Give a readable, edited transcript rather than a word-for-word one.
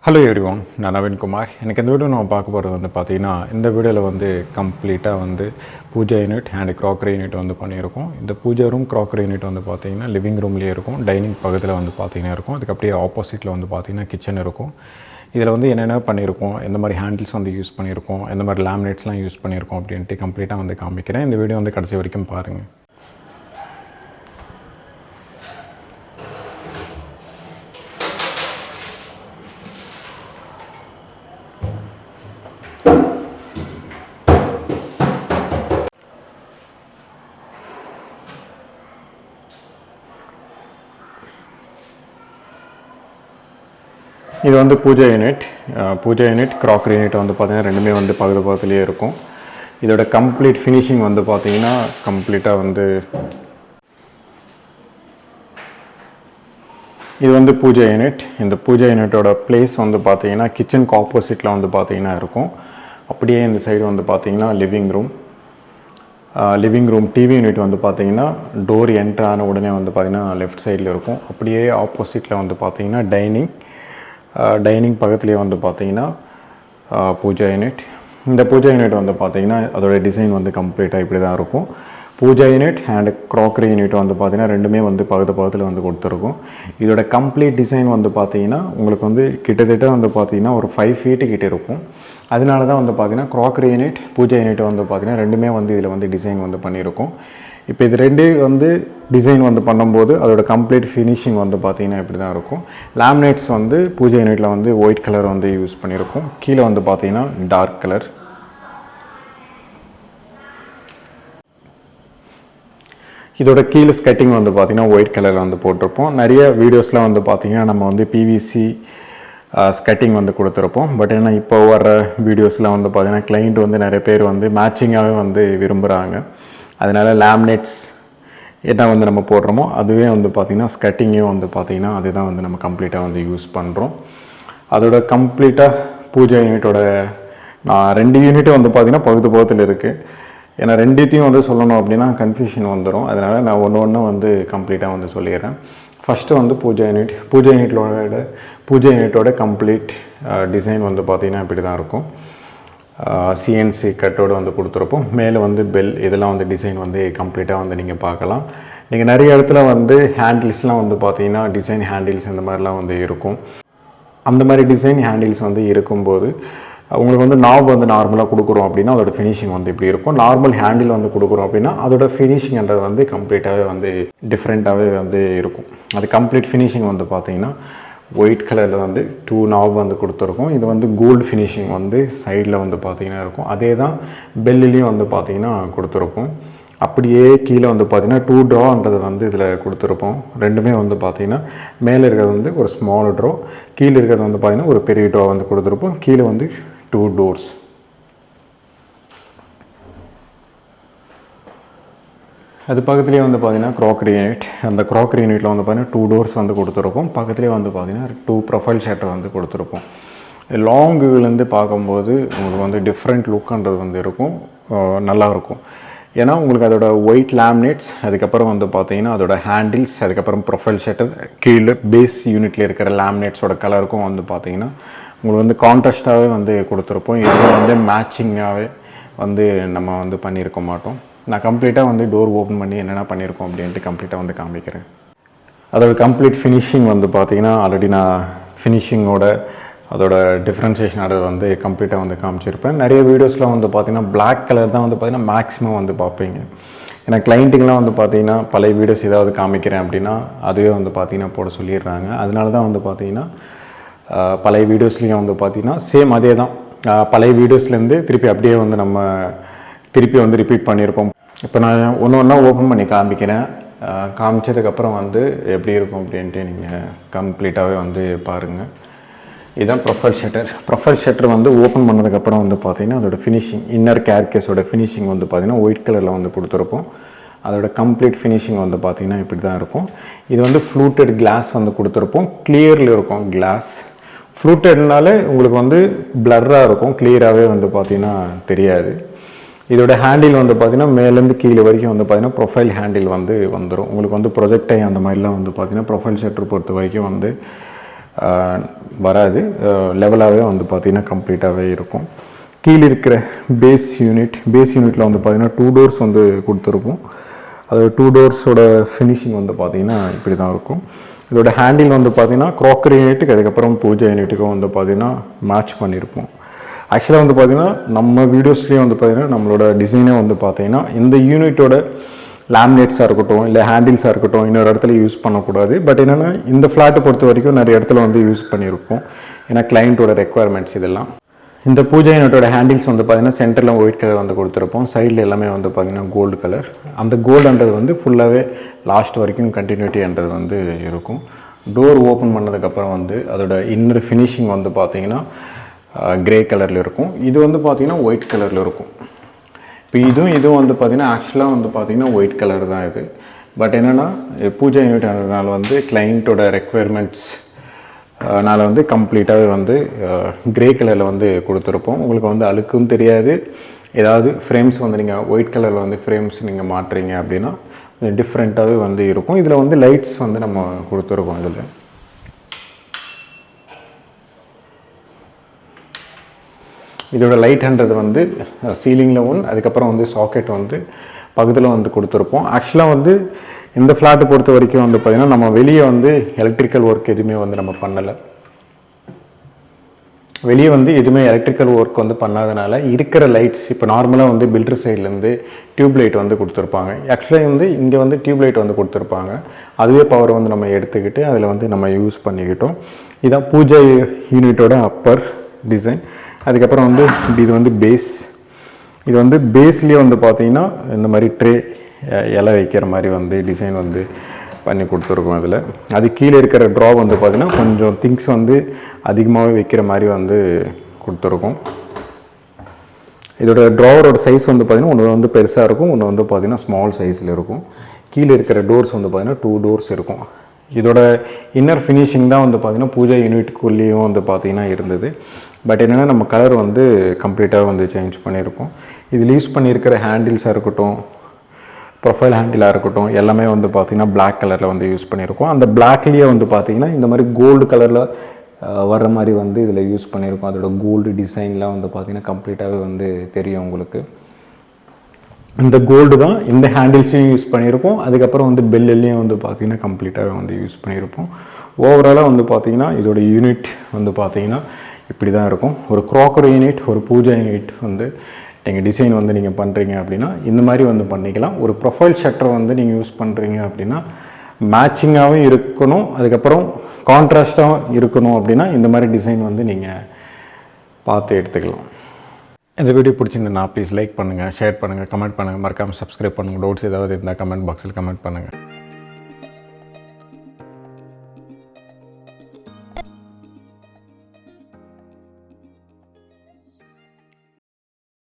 Hello everyone, N.NAVEEN Kumar. In this video, we will see in this video complete Pooja unit and crockery unit. The Pooja room, crockery unit living room, dining opposite kitchen. இதில் என்னென்ன பண்ணியிருக்கோம், எந்த மாதிரி handles use பண்ணியிருக்கோம், எந்த மாதிரி லேமினேட்ஸ்லாம் use பண்ணியிருக்கோம் அப்படின்ட்டு கம்ப்ளீட்டாக காமிக்கிறேன். இந்த வீடியோ கடைசி வரைக்கும் பாருங்கள். இது பூஜா யூனிட் crockery யூனிட் பார்த்தீங்கன்னா ரெண்டுமே பக்கத்துலேயே இருக்கும். இதோட கம்ப்ளீட் ஃபினிஷிங் பார்த்தீங்கன்னா கம்ப்ளீட்டாக இது பூஜா யூனிட். இந்த பூஜா யூனிட்டோட பிளேஸ் பார்த்தீங்கன்னா கிச்சனுக்கு ஆப்போசிட்டில் பார்த்தீங்கன்னா இருக்கும். அப்படியே இந்த சைடு பார்த்தீங்கன்னா லிவிங் ரூம் டிவி யூனிட் பார்த்தீங்கன்னா டோர் என்ட்ரு ஆன உடனே பார்த்தீங்கன்னா லெஃப்ட் சைடில் இருக்கும். அப்படியே ஆப்போசிட்டில் பார்த்தீங்கன்னா டைனிங் பக்கத்துலேயே பார்த்தீங்கன்னா பூஜா யூனிட். இந்த பூஜா யூனிட் பார்த்தீங்கன்னா அதோட டிசைன் கம்ப்ளீட்டாக இப்படி தான் இருக்கும். Pooja unit and crockery unit பார்த்தீங்கன்னா ரெண்டுமே பக்கத்தில் கொடுத்துருக்கும். இதோட கம்ப்ளீட் டிசைன் பார்த்தீங்கன்னா உங்களுக்கு கிட்டத்தட்ட பார்த்தீங்கன்னா ஒரு 5 feet கிட்டே இருக்கும். அதனால தான் பார்த்தீங்கன்னா crockery யூனிட் பூஜா யூனிட் பார்த்தீங்கன்னா ரெண்டுமே இதில் டிசைன் பண்ணியிருக்கோம். இப்போ இது ரெண்டு டிசைன் பண்ணும்போது அதோட கம்ப்ளீட் ஃபினிஷிங் பார்த்தீங்கன்னா இப்படி தான் இருக்கும். லேமினேட்ஸ் பூஜா யூனிட்டில் ஒயிட் கலர் யூஸ் பண்ணியிருக்கோம். கீழே பார்த்தீங்கன்னா டார்க் கலர். இதோட கீழே ஸ்கட்டிங் பார்த்தீங்கன்னா ஒயிட் கலரில் போட்டிருப்போம். நிறைய வீடியோஸில் பார்த்தீங்கன்னா நம்ம பிவிசி ஸ்கட்டிங் கொடுத்துருப்போம். பட் ஏன்னா இப்போ வர வீடியோஸில் பார்த்தீங்கன்னா கிளைண்ட் நிறைய பேர் மேட்சிங்காகவே விரும்புகிறாங்க. அதனால் லேமினேட்ஸ் என்ன நம்ம போடுறோமோ அதுவே பார்த்திங்கன்னா ஸ்கட்டிங்கும் பார்த்திங்கன்னா அதுதான் நம்ம கம்ப்ளீட்டாக யூஸ் பண்ணுறோம். அதோட கம்ப்ளீட்டாக பூஜா யூனிட்டோட நான் 2 யூனிட்டும் பார்த்திங்கன்னா பக்கத்தில் இருக்குது. ஏன்னா ரெண்டுத்தையும் சொல்லணும் அப்படின்னா கன்ஃபியூஷன் வந்துடும். அதனால் நான் ஒன்று கம்ப்ளீட்டாக சொல்லிடுறேன். ஃபஸ்ட்டு பூஜா யூனிட்டோட கம்ப்ளீட் டிசைன் பார்த்திங்கன்னா இப்படி தான் இருக்கும். சிஎன்சி கட்டோடு கொடுத்துருப்போம். மேலே பெல் இதெல்லாம் டிசைன் கம்ப்ளீட்டாக நீங்கள் பார்க்கலாம். நீங்கள் நிறைய இடத்துல ஹேண்டில்ஸ்லாம் பார்த்தீங்கன்னா டிசைன் ஹேண்டில்ஸ் இந்த மாதிரிலாம் இருக்கும். அந்த மாதிரி டிசைன் ஹேண்டில்ஸ் இருக்கும்போது உங்களுக்கு நாப் நார்மலாக கொடுக்குறோம் அப்படின்னா அதோட ஃபினிஷிங் இப்படி இருக்கும். நார்மல் ஹேண்டில் கொடுக்குறோம் அப்படின்னா அதோட ஃபினிஷிங்ன்றது கம்ப்ளீட்டாகவே டிஃப்ரெண்ட்டாகவே இருக்கும். அது கம்ப்ளீட் ஃபினிஷிங் பார்த்தீங்கன்னா ஒயிட் கலரில் 2 நாப் கொடுத்துருக்கோம். இது கோல்டு ஃபினிஷிங் சைடில் பார்த்தீங்கன்னா இருக்கும். அதே தான் பெல்லிலையும் பார்த்தீங்கன்னா கொடுத்துருப்போம். அப்படியே கீழே பார்த்தீங்கன்னா 2 ட்ரான்றது இதில் கொடுத்துருப்போம். ரெண்டுமே பார்த்தீங்கன்னா மேலே இருக்கிறது ஒரு ஸ்மால் ட்ரா, கீழே இருக்கிறது பார்த்தீங்கன்னா ஒரு பெரிய ட்ரா கொடுத்துருப்போம். கீழே 2 டோர்ஸ். அது பக்கத்துலேயே பார்த்தீங்கன்னா crockery யூனிட். அந்த crockery யூனிட்டில் பார்த்தீங்கன்னா 2 டோர்ஸ் கொடுத்துருப்போம். பக்கத்துலேயே பார்த்தீங்கன்னா 2 ப்ரொஃபைல் ஷட்டர் கொடுத்துருப்போம். லாங் வியூலேருந்து பார்க்கும்போது உங்களுக்கு டிஃப்ரெண்ட் லுக்குன்றது இருக்கும், நல்லாயிருக்கும். ஏன்னா உங்களுக்கு அதோட ஒயிட் லேமினேட்ஸ், அதுக்கப்புறம் பார்த்தீங்கன்னா அதோட ஹேண்டில்ஸ், அதுக்கப்புறம் ப்ரொஃபைல் ஷட்டர், கீழே பேஸ் யூனிட்டில் இருக்கிற லேமினேட்ஸோட கலருக்கும் பார்த்தீங்கன்னா உங்களுக்கு கான்ட்ராஸ்டாகவே கொடுத்துருப்போம். இதுவும் மேட்சிங்காகவே நம்ம பண்ணியிருக்க மாட்டோம். நான் கம்ப்ளீட்டாக டோர் ஓப்பன் பண்ணி என்னென்ன பண்ணியிருக்கோம் அப்படின்ட்டு கம்ப்ளீட்டாக காமிக்கிறேன். அதோட கம்ப்ளீட் ஃபினிஷிங் பார்த்தீங்கன்னா ஆல்ரெடி நான் ஃபினிஷிங்கோட அதோட டிஃப்ரென்சியேஷன் அது கம்ப்ளீட்டாக காமிச்சிருப்பேன். நிறைய வீடியோஸில் பார்த்தீங்கன்னா பிளாக் கலர் தான் பார்த்தீங்கன்னா மேக்ஸிமம் பார்ப்பீங்க. ஏன்னா கிளைண்ட்டுக்கெலாம் பார்த்தீங்கன்னா பழைய வீடியோஸ் ஏதாவது காமிக்கிறேன் அப்படின்னா அதுவே பார்த்தீங்கன்னா போட சொல்லிடுறாங்க. அதனால தான் பார்த்தீங்கன்னா பழைய வீடியோஸ்லேயும் பார்த்தீங்கன்னா சேம் அதே தான் பழைய வீடியோஸ்லேருந்து திருப்பி அப்படியே நம்ம திருப்பி ரிப்பீட் பண்ணியிருப்போம். இப்போ நான் ஒன்றா ஓப்பன் பண்ணி காமிக்கிறேன். காமிச்சதுக்கப்புறம் எப்படி இருக்கும் அப்படின்ட்டு நீங்கள் கம்ப்ளீட்டாகவே பாருங்கள். இதுதான் ப்ரொஃபைல் ஷட்டர் ஓப்பன் பண்ணதுக்கப்புறம் பார்த்தீங்கன்னா அதோட ஃபினிஷிங், இன்னர் கேர்கேஸோட ஃபினிஷிங் பார்த்தீங்கன்னா ஒயிட் கலரில் கொடுத்துருப்போம். அதோட கம்ப்ளீட் ஃபினிஷிங் பார்த்தீங்கன்னா இப்படி தான் இருக்கும். இது ஃப்ளூட்டட் கிளாஸ் கொடுத்துருப்போம். கிளியரில் இருக்கும் கிளாஸ். ஃப்ளூட்டட்னாலே உங்களுக்கு பிளர்ராக இருக்கும், கிளியராகவே பார்த்தீங்கன்னா தெரியாது. இதோட ஹேண்டில் பார்த்தீங்கன்னா மேலேருந்து கீழே வரைக்கும் பார்த்தீங்கன்னா ப்ரொஃபைல் ஹேண்டில் வந்துடும். உங்களுக்கு ப்ரொஜெக்டை அந்த மாதிரிலாம் பார்த்தீங்கன்னா ப்ரொஃபைல் ஷட்டர் பொறுத்த வரைக்கும் வராது, லெவலாகவே வந்து பார்த்திங்கன்னா கம்ப்ளீட்டாகவே இருக்கும். கீழே இருக்கிற பேஸ் யூனிட்டில் வந்து பார்த்திங்கன்னா 2 டோர்ஸ் வந்து கொடுத்துருப்போம். அது 2 டோர்ஸோட ஃபினிஷிங் வந்து பார்த்திங்கன்னா இப்படி தான் இருக்கும். இதோட ஹேண்டில் வந்து பார்த்திங்கன்னா க்ராக்கரி யூனிட்டுக்கு அதுக்கப்புறம் பூஜா யூனிட்டுக்கும் வந்து பார்த்திங்கன்னா மேட்ச் பண்ணியிருப்போம். ஆக்சுவலாக வந்து பார்த்திங்கன்னா நம்ம வீடியோஸ்லேயே வந்து பார்த்திங்கன்னா நம்மளோட டிசைனே வந்து பார்த்திங்கன்னா இந்த யூனிட்டோட லேமினேட்ஸாக இருக்கட்டும் இல்லை ஹேண்டில்ஸாக இருக்கட்டும் இன்னொரு இடத்துல யூஸ் பண்ணக்கூடாது. பட் என்னென்னா இந்த ஃப்ளாட்டை பொறுத்த வரைக்கும் நிறைய இடத்துல வந்து யூஸ் பண்ணியிருப்போம், ஏன்னா கிளைண்ட்டோட ரெக்குவயர்மெண்ட்ஸ் இதெல்லாம். இந்த பூஜா யூனிட்டோட ஹேண்டில்ஸ் வந்து பார்த்திங்கன்னா சென்டரில் ஒயிட் கலர் வந்து கொடுத்துருப்போம், சைடில் எல்லாமே வந்து பார்த்திங்கன்னா கோல்டு கலர். அந்த கோல்டுன்றது வந்து ஃபுல்லாகவே லாஸ்ட் வரைக்கும் கண்டினியூட்டின்றது வந்து இருக்கும். டோர் ஓப்பன் பண்ணதுக்கப்புறம் வந்து அதோட இன்னர் ஃபினிஷிங் வந்து பார்த்திங்கன்னா கிரே கலரில் இருக்கும். இது வந்து பார்த்திங்கன்னா ஒயிட் கலரில் இருக்கும். இப்போ இதுவும் வந்து பார்த்திங்கன்னா ஆக்சுவலாக வந்து பார்த்திங்கன்னா ஒயிட் கலர் தான் இது. பட் என்னென்னா பூஜா யூனிட் ஆனதுனால வந்து கிளைண்ட்டோட ரெக்குவயர்மெண்ட்ஸ் அதனால் வந்து கம்ப்ளீட்டாகவே வந்து கிரே கலரில் வந்து கொடுத்துருப்போம். உங்களுக்கு வந்து அழுக்கும் தெரியாது. ஏதாவது ஃப்ரேம்ஸ் வந்து நீங்கள் ஒயிட் கலரில் வந்து ஃப்ரேம்ஸ் நீங்கள் மாட்டுறீங்க அப்படின்னா டிஃப்ரெண்ட்டாகவே வந்து இருக்கும். இதில் வந்து லைட்ஸ் வந்து நம்ம கொடுத்துருக்கோம். இதில் இதோட லைட்ன்றது வந்து சீலிங்கில் ஒன்று, அதுக்கப்புறம் வந்து சாக்கெட் வந்து பக்கத்தில் வந்து கொடுத்துருப்போம். ஆக்சுவலாக வந்து இந்த ஃப்ளாட்டை பொறுத்த வரைக்கும் வந்து பார்த்திங்கன்னா நம்ம வெளியே வந்து எலக்ட்ரிக்கல் ஒர்க் எதுவுமே வந்து நம்ம பண்ணலை. வெளியே வந்து எதுவுமே எலக்ட்ரிக்கல் ஒர்க் வந்து பண்ணாதனால இருக்கிற லைட்ஸ் இப்போ நார்மலாக வந்து பில்டர் சைட்லேருந்து டியூப் லைட் வந்து கொடுத்துருப்பாங்க. ஆக்சுவலாக வந்து இங்கே வந்து டியூப் லைட் வந்து கொடுத்துருப்பாங்க. அதுவே பவர் வந்து நம்ம எடுத்துக்கிட்டு அதில் வந்து நம்ம யூஸ் பண்ணிக்கிட்டோம். இதான் பூஜா யூனிட்டோட அப்பர் டிசைன். அதுக்கப்புறம் வந்து இது வந்து பேஸ். இது வந்து பேஸ்லேயே வந்து பார்த்திங்கன்னா இந்த மாதிரி ட்ரே இலை வைக்கிற மாதிரி வந்து டிசைன் வந்து பண்ணி கொடுத்துருக்கோம். அதில் அது கீழே இருக்கிற ட்ரா வந்து பார்த்திங்கன்னா கொஞ்சம் திங்ஸ் வந்து அதிகமாகவே வைக்கிற மாதிரி வந்து கொடுத்துருக்கோம். இதோட ட்ராவரோட சைஸ் வந்து பார்த்திங்கன்னா ஒன்று வந்து பெருசாக இருக்கும், ஒன்று வந்து பார்த்திங்கன்னா ஸ்மால் சைஸில் இருக்கும். கீழே இருக்கிற டோர்ஸ் வந்து பார்த்திங்கன்னா 2 டோர்ஸ் இருக்கும். இதோட இன்னர் ஃபினிஷிங் தான் வந்து பார்த்திங்கன்னா பூஜா யூனிட்டுக்குள்ளேயும் வந்து பார்த்திங்கன்னா இருந்தது. பட் என்னென்னா நம்ம கலர் வந்து கம்ப்ளீட்டாக வந்து சேஞ்ச் பண்ணியிருக்கோம். இதில் யூஸ் பண்ணியிருக்கிற ஹேண்டில்ஸாக இருக்கட்டும், ப்ரொஃபைல் ஹேண்டிலாக இருக்கட்டும், எல்லாமே வந்து பார்த்திங்கன்னா பிளாக் கலரில் வந்து யூஸ் பண்ணியிருக்கோம். அந்த பிளாக்லேயே வந்து பார்த்திங்கன்னா இந்த மாதிரி கோல்டு கலரில் வர்ற மாதிரி வந்து இதில் யூஸ் பண்ணியிருக்கோம். அதோட கோல்டு டிசைன்லாம் வந்து பார்த்திங்கன்னா கம்ப்ளீட்டாகவே வந்து தெரியும் உங்களுக்கு. இந்த கோல்டு தான் இந்த ஹேண்டில்ஸையும் யூஸ் பண்ணியிருப்போம். அதுக்கப்புறம் வந்து பெல்லையும் வந்து பார்த்திங்கன்னா கம்ப்ளீட்டாகவே வந்து யூஸ் பண்ணியிருப்போம். ஓவராலாக வந்து பார்த்திங்கன்னா இதோட யூனிட் வந்து பார்த்திங்கன்னா இப்படி தான் இருக்கும். ஒரு க்ராக்கரி யூனிட், ஒரு பூஜா யூனிட் வந்து நீங்கள் டிசைன் வந்து நீங்கள் பண்ணுறீங்க அப்படின்னா இந்த மாதிரி வந்து பண்ணிக்கலாம். ஒரு ப்ரொஃபைல் ஷட்டர் வந்து நீங்கள் யூஸ் பண்ணுறீங்க அப்படின்னா மேட்சிங்காகவும் இருக்கணும், அதுக்கப்புறம் கான்ட்ராஸ்ட்டாகவும் இருக்கணும் அப்படின்னா இந்த மாதிரி டிசைன் வந்து நீங்கள் பார்த்து எடுத்துக்கலாம். இந்த வீடியோ பிடிச்சிருந்தா ப்ளீஸ் லைக் பண்ணுங்கள், ஷேர் பண்ணுங்கள், கமெண்ட் பண்ணுங்கள், மறக்காமல் சப்ஸ்கிரைப் பண்ணுங்கள். டவுட்ஸ் ஏதாவது இருந்தால் கமெண்ட் பாக்ஸில் கமெண்ட் பண்ணுங்கள்.